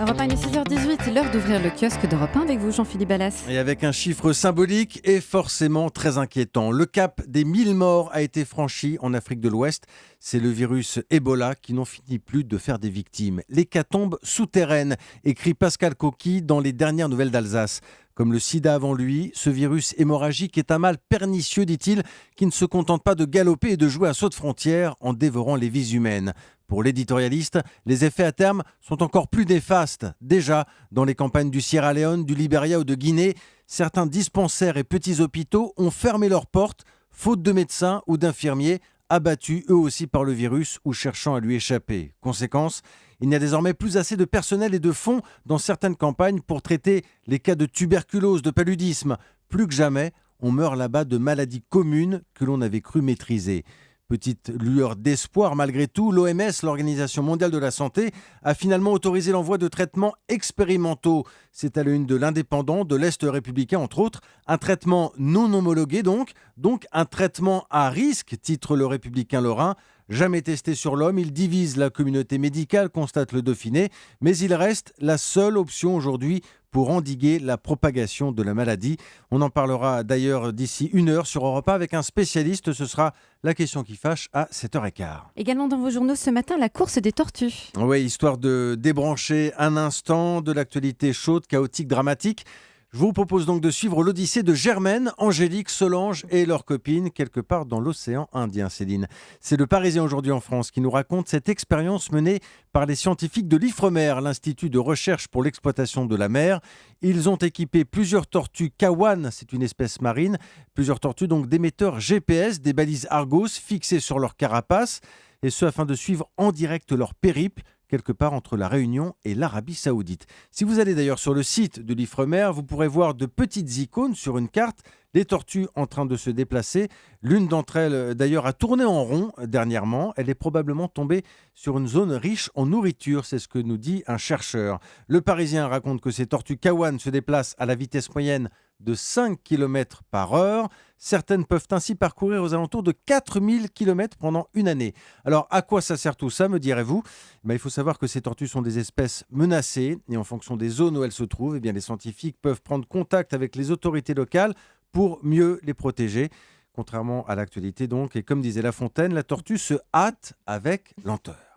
Europe 1, il est 6h18, l'heure d'ouvrir le kiosque d'Europe 1 avec vous, Jean-Philippe Ballas. Et avec un chiffre symbolique et forcément très inquiétant. Le cap des 1000 morts a été franchi en Afrique de l'Ouest. C'est le virus Ebola qui n'en finit plus de faire des victimes. L'hécatombe souterraine, écrit Pascal Coquille dans les dernières nouvelles d'Alsace. Comme le sida avant lui, ce virus hémorragique est un mal pernicieux, dit-il, qui ne se contente pas de galoper et de jouer à saut de frontière en dévorant les vies humaines. Pour l'éditorialiste, les effets à terme sont encore plus néfastes. Déjà, dans les campagnes du Sierra Leone, du Libéria ou de Guinée, certains dispensaires et petits hôpitaux ont fermé leurs portes, faute de médecins ou d'infirmiers, abattus eux aussi par le virus ou cherchant à lui échapper. Conséquence, il n'y a désormais plus assez de personnel et de fonds dans certaines campagnes pour traiter les cas de tuberculose, de paludisme. Plus que jamais, on meurt là-bas de maladies communes que l'on avait cru maîtriser. Petite lueur d'espoir malgré tout, l'OMS, l'Organisation mondiale de la santé, a finalement autorisé l'envoi de traitements expérimentaux. C'est à la une de l'Indépendant, de l'Est républicain entre autres. Un traitement non homologué donc un traitement à risque, titre le Républicain lorrain. Jamais testé sur l'homme, il divise la communauté médicale, constate le Dauphiné, mais il reste la seule option aujourd'hui pour endiguer la propagation de la maladie. On en parlera d'ailleurs d'ici 1 heure sur Europe 1 avec un spécialiste. Ce sera la question qui fâche à 7h15. Également dans vos journaux ce matin, la course des tortues. Oui, histoire de débrancher un instant de l'actualité chaude, chaotique, dramatique. Je vous propose donc de suivre l'odyssée de Germaine, Angélique, Solange et leurs copines quelque part dans l'océan Indien, Céline. C'est le Parisien aujourd'hui en France qui nous raconte cette expérience menée par les scientifiques de l'IFREMER, l'Institut de recherche pour l'exploitation de la mer. Ils ont équipé plusieurs tortues Kawan, c'est une espèce marine, plusieurs tortues donc d'émetteurs GPS, des balises Argos fixées sur leur carapace, et ce afin de suivre en direct leur périple quelque part entre la Réunion et l'Arabie Saoudite. Si vous allez d'ailleurs sur le site de l'IFREMER, vous pourrez voir de petites icônes sur une carte, les tortues en train de se déplacer. L'une d'entre elles, d'ailleurs, a tourné en rond dernièrement. Elle est probablement tombée sur une zone riche en nourriture, c'est ce que nous dit un chercheur. Le Parisien raconte que ces tortues Kawan se déplacent à la vitesse moyenne de 5 km par heure. Certaines peuvent ainsi parcourir aux alentours de 4000 km pendant une année. Alors, à quoi ça sert tout ça, me direz-vous ? Il faut savoir que ces tortues sont des espèces menacées et en fonction des zones où elles se trouvent, les scientifiques peuvent prendre contact avec les autorités locales pour mieux les protéger. Contrairement à l'actualité donc, et comme disait La Fontaine, la tortue se hâte avec lenteur.